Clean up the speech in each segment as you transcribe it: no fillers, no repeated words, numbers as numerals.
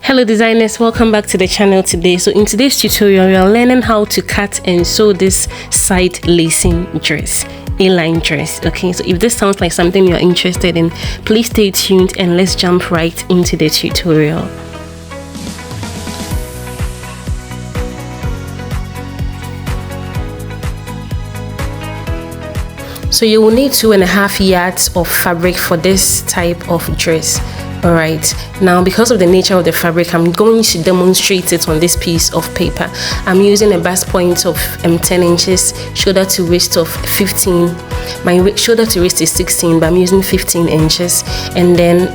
Hello designers, welcome back to the channel today. So in today's tutorial, we are learning how to cut and sew this side lacing dress, A-line dress. Okay, so if this sounds like something you're interested in, please stay tuned and let's jump right into the tutorial. So you will need 2.5 yards of fabric for this type of dress. Alright, now because of the nature of the fabric, I'm going to demonstrate it on this piece of paper. I'm using a bust point of 10 inches, shoulder to waist of 15. My shoulder to waist is 16, but I'm using 15 inches, and then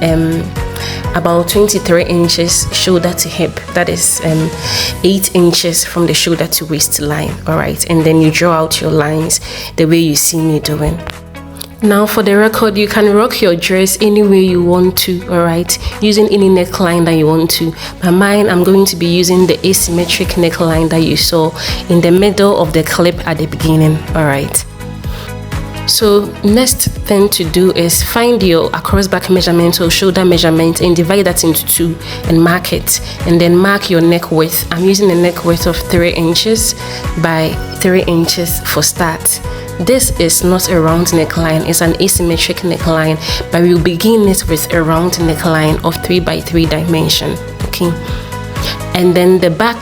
about 23 inches shoulder to hip. That is 8 inches from the shoulder to waist line. Alright, and then you draw out your lines the way you see me doing. Now for the record, you can rock your dress any way you want to, alright, using any neckline that you want to. But mine, I'm going to be using the asymmetric neckline that you saw in the middle of the clip at the beginning, alright. So next thing to do is find your across back measurement or shoulder measurement and divide that into 2 and mark it, and then mark your neck width. I'm using a neck width of 3 inches by 3 inches for start. This is not a round neckline, it's an asymmetric neckline, but we'll begin it with a round neckline of 3 by 3 dimension. Okay, and then the back,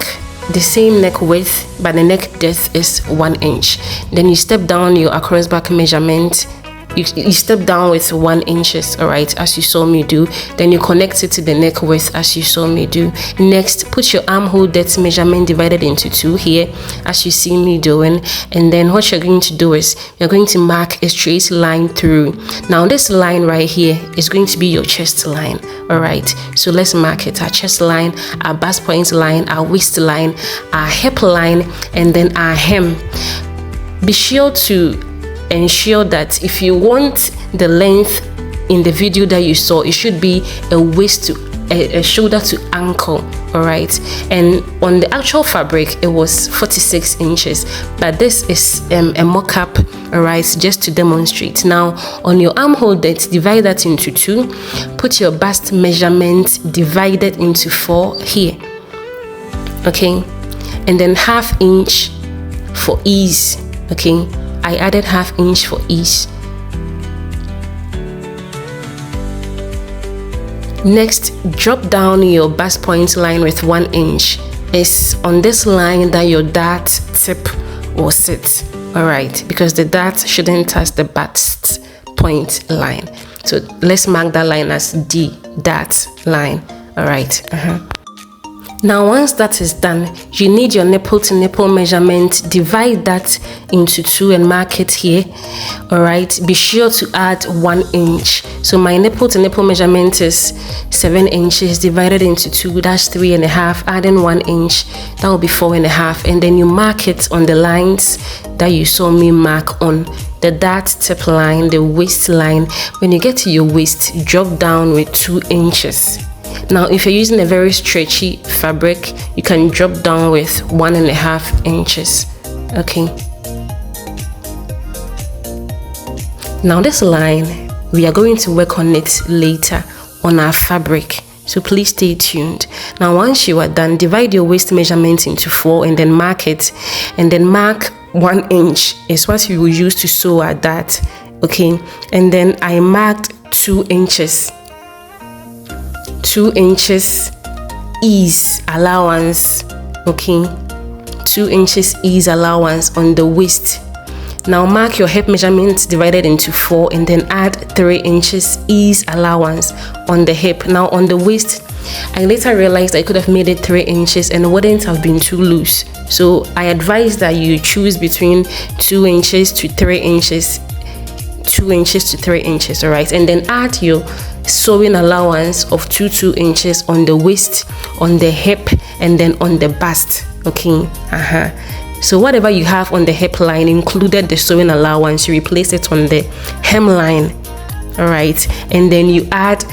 the same neck width, but the neck depth is 1 inch. Then you step down your across back measurement. You step down with 1 inches, alright, as you saw me do. Then you connect it to the neck width as you saw me do. Next, put your armhole depth measurement divided into 2 here as you see me doing. And then what you're going to do is you're going to mark a straight line through. Now this line right here is going to be your chest line, alright. So let's mark it: our chest line, our bust point line, our waist line, our hip line, and then our hem. Be sure to ensure that if you want the length in the video that you saw, it should be a waist to a shoulder to ankle, all right. And on the actual fabric it was 46 inches, but this is a mock-up, all right, just to demonstrate. Now on your armhole depth, divide that into 2, put your bust measurement divided into 4 here, okay, and then ½ inch for ease. Okay, I added ½ inch for ease. Next, drop down your bust point line with 1 inch. It's on this line that your dart tip will sit, alright, because the dart shouldn't touch the bust point line. So let's mark that line as D dart line, alright. Now once that is done, you need your nipple to nipple measurement. Divide that into 2 and mark it here, all right. Be sure to add 1 inch. So my nipple to nipple measurement is 7 inches divided into 2, that's 3.5. Adding 1 inch, that will be 4.5. And then you mark it on the lines that you saw me mark on the dart tip line, the waist line. When you get to your waist, drop down with 2 inches. Now if you're using a very stretchy fabric, you can drop down with 1.5 inches. Okay, now this line, we are going to work on it later on our fabric, so please stay tuned. Now once you are done, divide your waist measurement into 4 and then mark it, and then mark 1 inch is what we will use to sew our dart. Okay, and then I marked 2 inches. 2 inches ease allowance, okay, 2 inches ease allowance on the waist. Now mark your hip measurement divided into 4 and then add 3 inches ease allowance on the hip. Now on the waist, I later realized I could have made it 3 inches and it wouldn't have been too loose, so I advise that you choose between 2 inches to 3 inches, 2 inches to 3 inches, all right, and then add your sewing allowance of 2 inches on the waist, on the hip, and then on the bust. Okay, so whatever you have on the hip line included the sewing allowance, you replace it on the hem line, all right, and then you add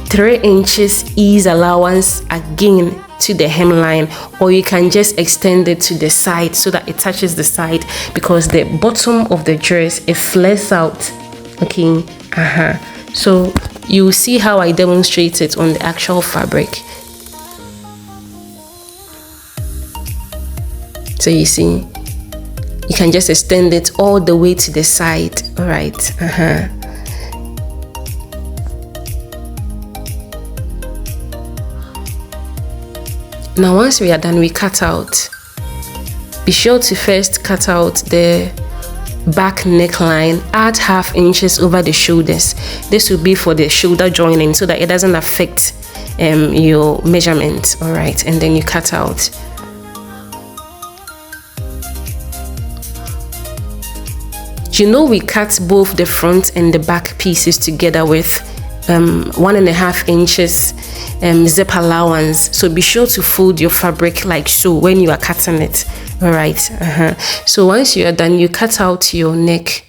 3 inches ease allowance again to the hemline, or you can just extend it to the side so that it touches the side, because the bottom of the dress, it flares out. Okay, so you will see how I demonstrate it on the actual fabric. So you see, you can just extend it all the way to the side. All right. Now once we are done, we cut out. Be sure to first cut out the back neckline. Add 1/2 inches over the shoulders. This will be for the shoulder joining so that it doesn't affect your measurement. All right, and then you cut out. You know, we cut both the front and the back pieces together with 1.5 inches zip allowance. So be sure to fold your fabric like so when you are cutting it. All right. So once you are done, you cut out your neck.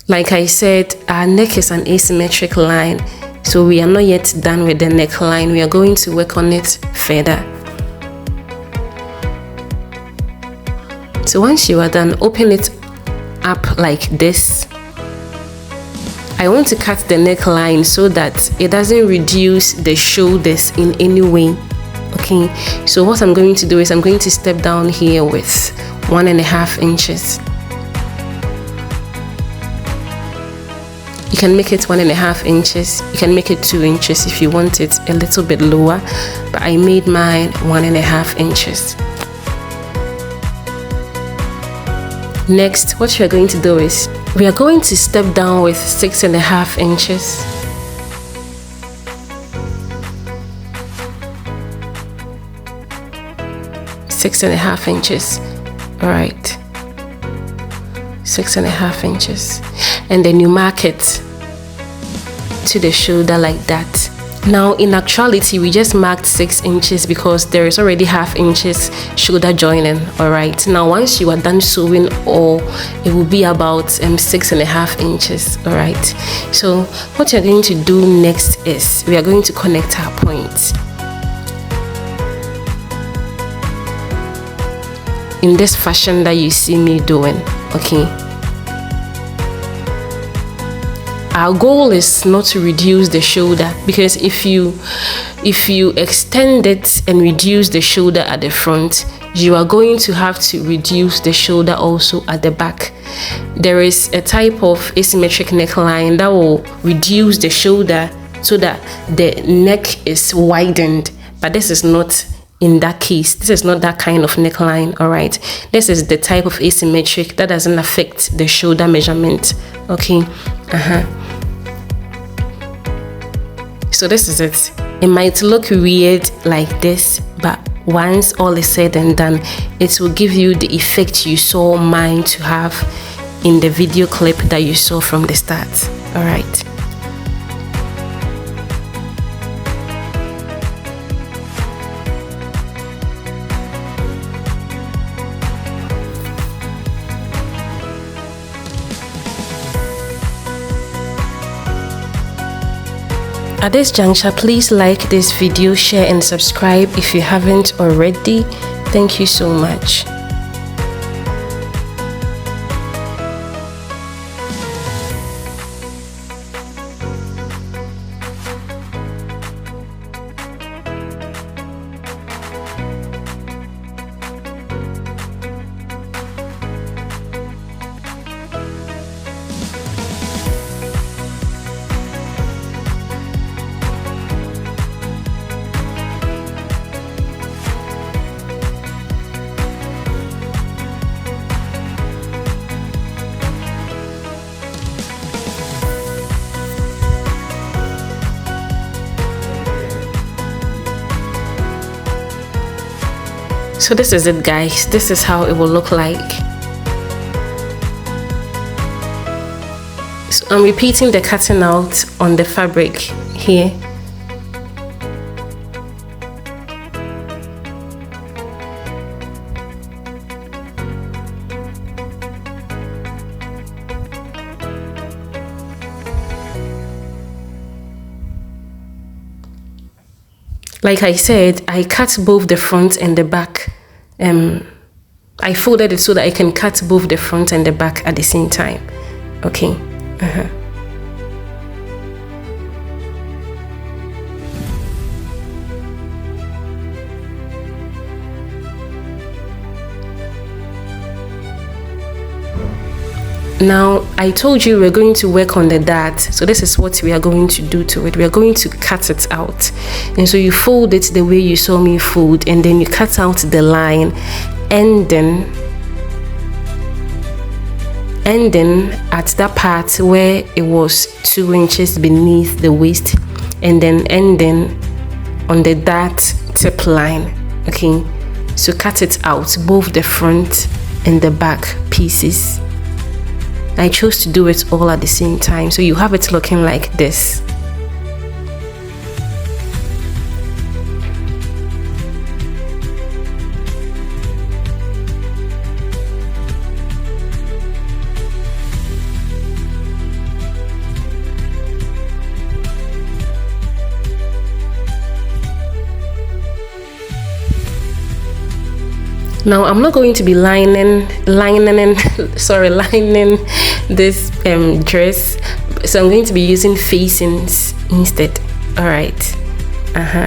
Like I said, our neck is an asymmetric line, so we are not yet done with the neckline. We are going to work on it further. So once you are done, open it up like this. I want to cut the neckline so that it doesn't reduce the shoulders in any way. Okay, so what I'm going to do is I'm going to step down here with 1.5 inches. You can make it 1.5 inches. You can make it 2 inches if you want it a little bit lower, but I made mine 1.5 inches. Next, what we are going to do is we are going to step down with 6.5 inches. All right, 6.5 inches, and then you mark it to the shoulder like that. Now in actuality, we just marked 6 inches because there is already 1/2 inches shoulder joining. All right, now once you are done sewing all, it will be about 6.5 inches. All right, so what you're going to do next is we are going to connect our points in this fashion that you see me doing. Okay, our goal is not to reduce the shoulder, because if you extend it and reduce the shoulder at the front, you are going to have to reduce the shoulder also at the back. There is a type of asymmetric neckline that will reduce the shoulder so that the neck is widened, but this is not in that case. This is not that kind of neckline. All right, this is the type of asymmetric that doesn't affect the shoulder measurement. Okay. So this is it. It might look weird like this, but once all is said and done, it will give you the effect you saw mine to have in the video clip that you saw from the start. All right. At this juncture, please like this video, share and subscribe if you haven't already. Thank you so much. So this is it, guys. This is how it will look like. So I'm repeating the cutting out on the fabric here. Like I said, I cut both the front and the back. I folded it so that I can cut both the front and the back at the same time. Okay. Now, I told you we're going to work on the dart. So this is what we are going to do to it. We are going to cut it out. And so you fold it the way you saw me fold, and then you cut out the line, ending at that part where it was 2 inches beneath the waist, and then ending on the dart tip line. Okay, so cut it out, both the front and the back pieces. I chose to do it all at the same time, so you have it looking like this. Now I'm not going to be lining this dress, so I'm going to be using facings instead. All right.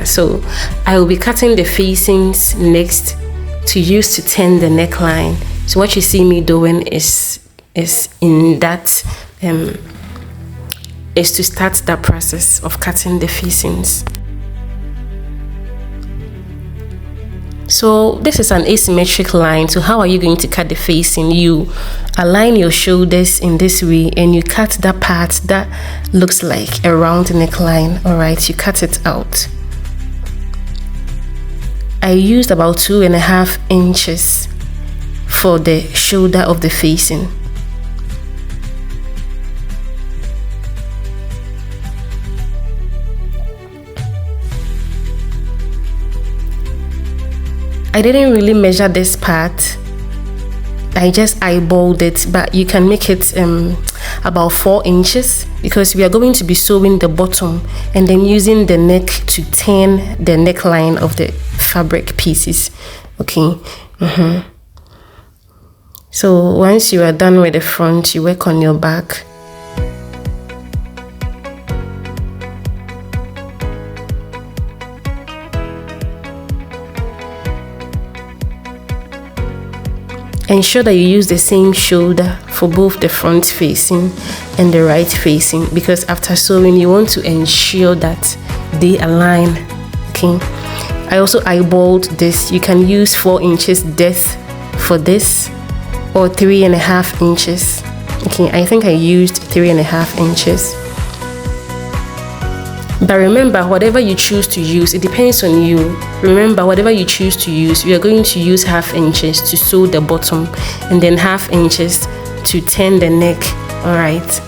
So I will be cutting the facings next to use to turn the neckline. So what you see me doing is in that is to start that process of cutting the facings. So this is an asymmetric line. So how are you going to cut the facing? You align your shoulders in this way, and you cut that part that looks like a round neckline. All right, you cut it out. I used about 2.5 inches for the shoulder of the facing. I didn't really measure this part. I just eyeballed it, but you can make it about 4 inches, because we are going to be sewing the bottom and then using the neck to turn the neckline of the fabric pieces. Okay. So once you are done with the front, you work on your back. Ensure that you use the same shoulder for both the front facing and the right facing, because after sewing you want to ensure that they align. Okay, I also eyeballed this. You can use 4 inches depth for this, or 3.5 inches. Okay, I think I used 3.5 inches. But remember, whatever you choose to use, it depends on you. Remember, whatever you choose to use, we are going to use 1/2 inches to sew the bottom, and then 1/2 inches to turn the neck. All right.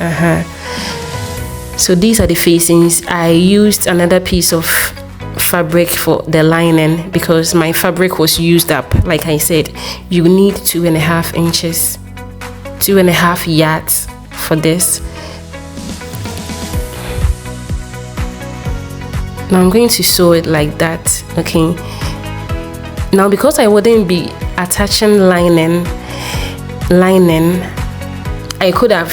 So these are the facings. I used another piece of fabric for the lining because my fabric was used up. Like I said, you need 2.5 inches, 2.5 yards for this. Now I'm going to sew it like that. Okay, now because I wouldn't be attaching lining, I could have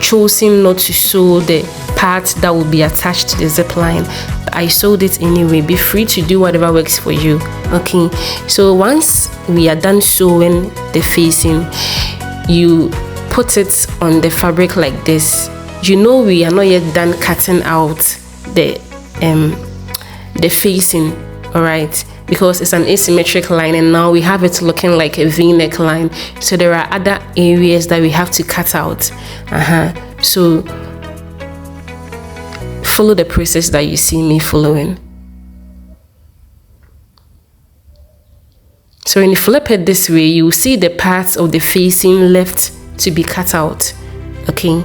chosen not to sew the part that will be attached to the zip line, but I sewed it anyway. Be free to do whatever works for you. Okay, so once we are done sewing the facing, you put it on the fabric like this. You know we are not yet done cutting out the facing, all right, because it's an asymmetric line, and now we have it looking like a V-neck line. So there are other areas that we have to cut out. So follow the process that you see me following. So when you flip it this way, you will see the parts of the facing left to be cut out. Okay.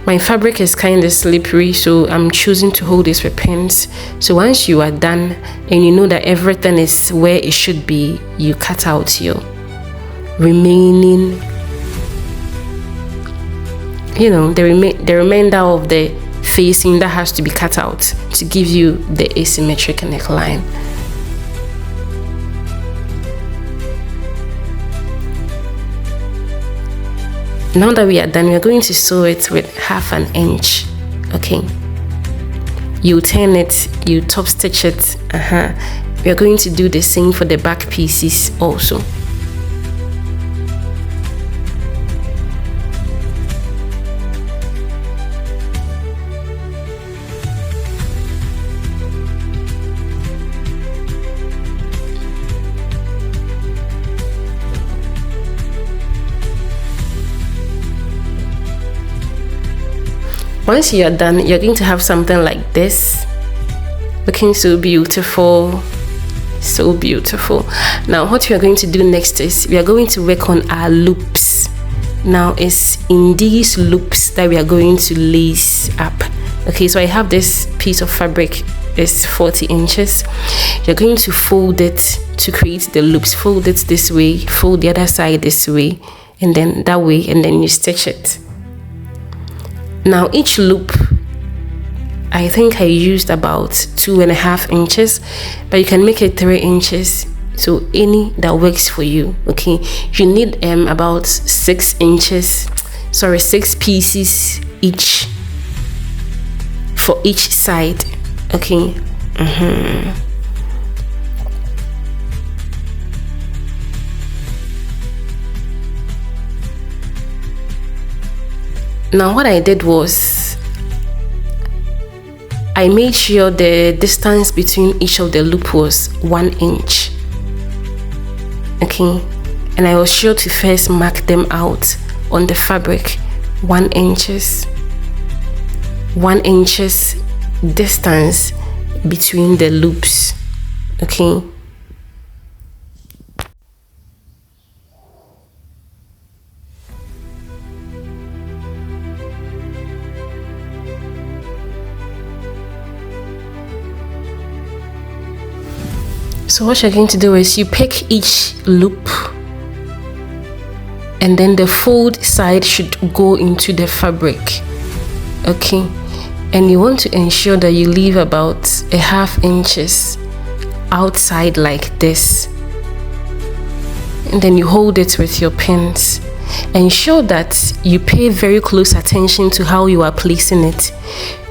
My fabric is kind of slippery, so I'm choosing to hold this with pins. So once you are done and you know that everything is where it should be, you cut out your remaining, the remainder of the facing that has to be cut out to give you the asymmetric neckline. Now that we are done, we are going to sew it with 1/2 inch. Okay, you turn it, you top stitch it. We are going to do the same for the back pieces also. Once you're done, you're going to have something like this, looking so beautiful. So beautiful. Now what we are going to do next is we are going to work on our loops. Now it's in these loops that we are going to lace up. Okay, so I have this piece of fabric, is 40 inches. You're going to fold it to create the loops. Fold it this way, fold the other side this way, and then that way, and then you stitch it. Now each loop, I think I used about 2.5 inches, but you can make it 3 inches. So any that works for you. Okay, you need about 6 pieces each for each side. Okay. Now what I did was I made sure the distance between each of the loop was 1 inch. Okay, and I was sure to first mark them out on the fabric. 1 inches distance between the loops. Okay. So what you're going to do is you pick each loop, and then the fold side should go into the fabric. Okay, and you want to ensure that you leave about 1/2 inches outside like this, and then you hold it with your pins. Ensure that you pay very close attention to how you are placing it.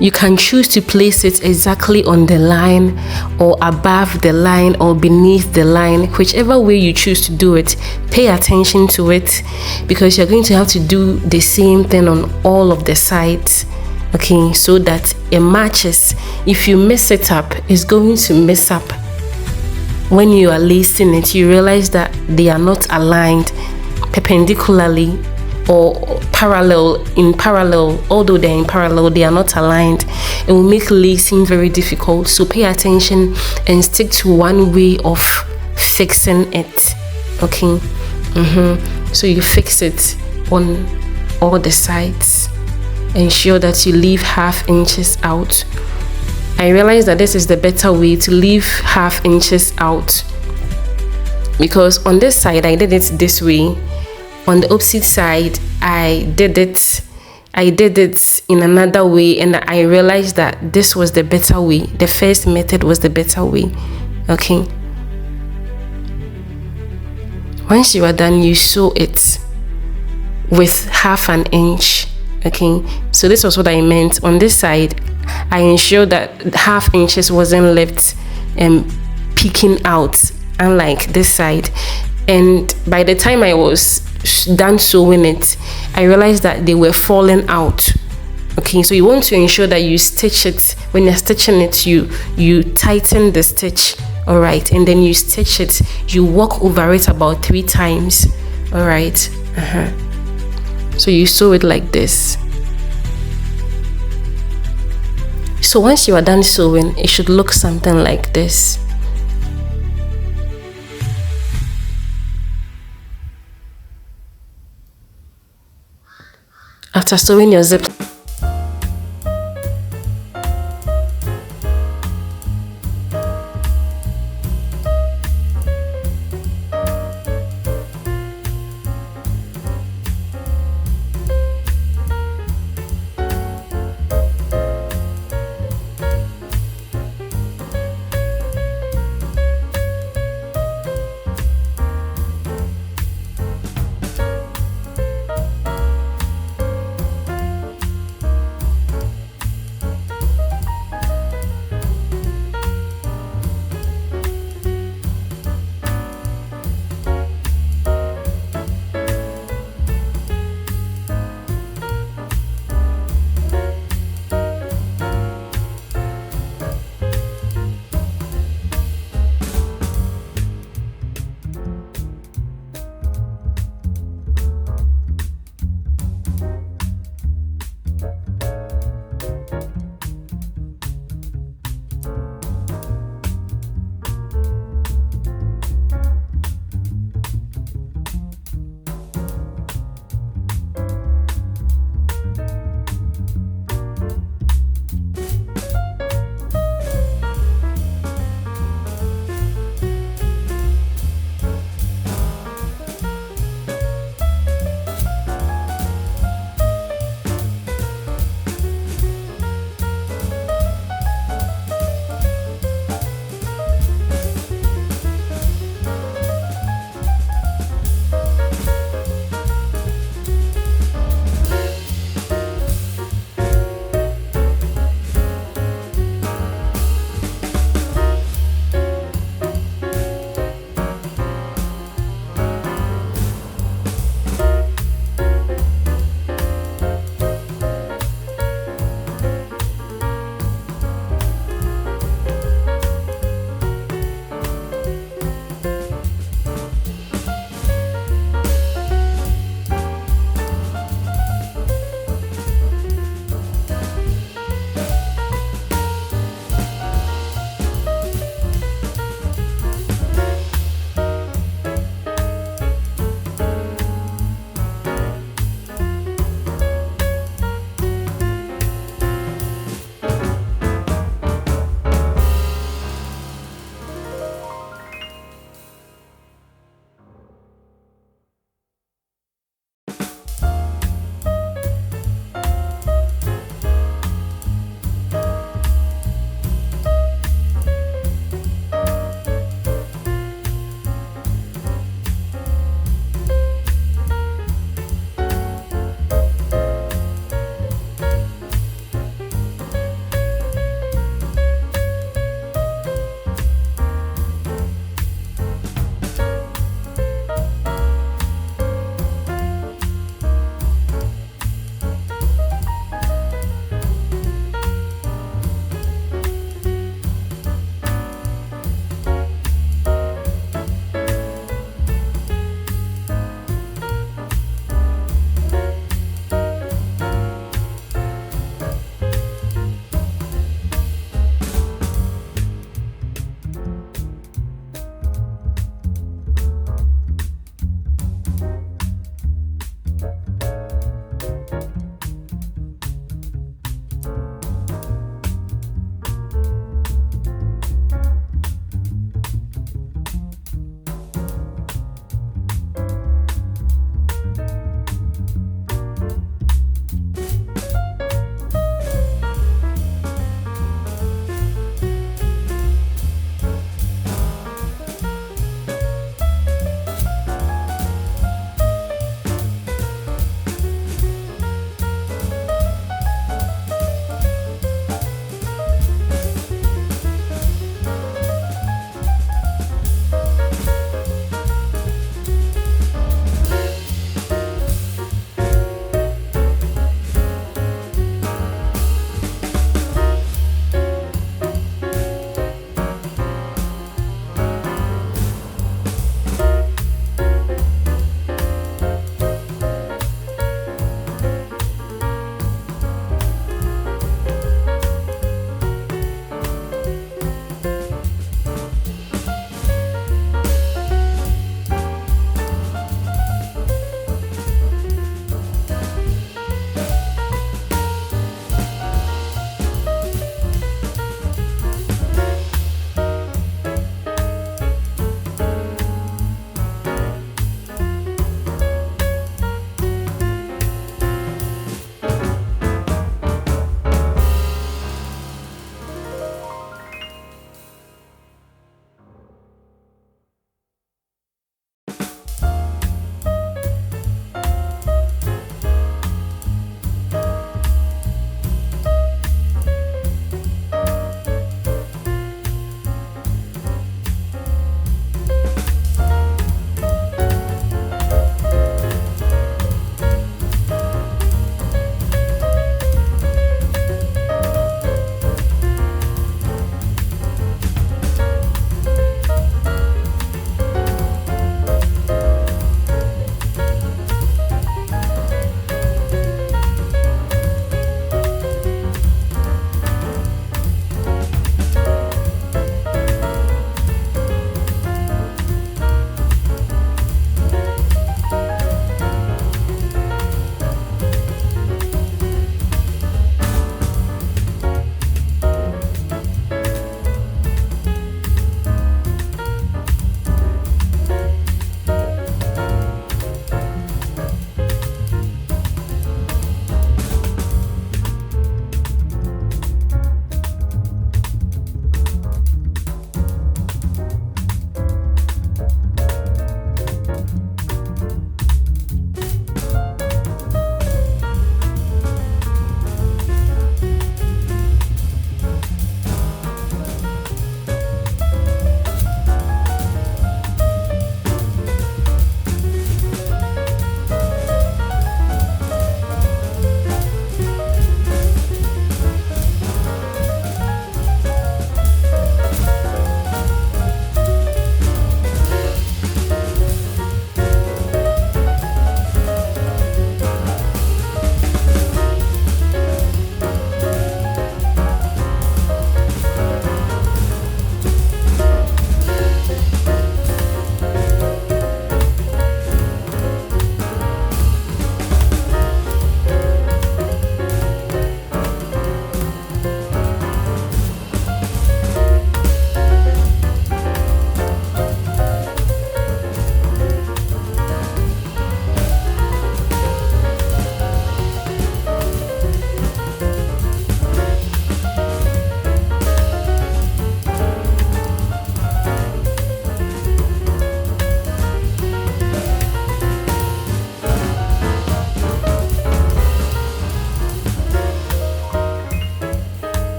You can choose to place it exactly on the line, or above the line, or beneath the line. Whichever way you choose to do it, pay attention to it, because you're going to have to do the same thing on all of the sides. Okay, so that it matches. If you mess it up, it's going to mess up. When you are lacing it, you realize that they are not aligned perpendicularly or in parallel. Although they're in parallel, they are not aligned. It will make lacing very difficult. So pay attention and stick to one way of fixing it. Okay. So you fix it on all the sides. Ensure that you leave 1/2 inches out. I realize that this is the better way, to leave 1/2 inches out, because on this side I did it this way. On the opposite side, I did it in another way, and I realized that this was the better way. The first method was the better way. Okay. Once you are done, you sew it with 1/2 inch. Okay. So this was what I meant. On this side, I ensured that 1/2 inches wasn't left peeking out, unlike this side. And by the time I was done sewing it, I realized that they were falling out. Okay, so you want to ensure that you stitch it. When you're stitching it, you tighten the stitch. All right, and then you stitch it. You walk over it about 3 times. All right. So you sew it like this. So once you are done sewing, it should look something like this. After sewing your zip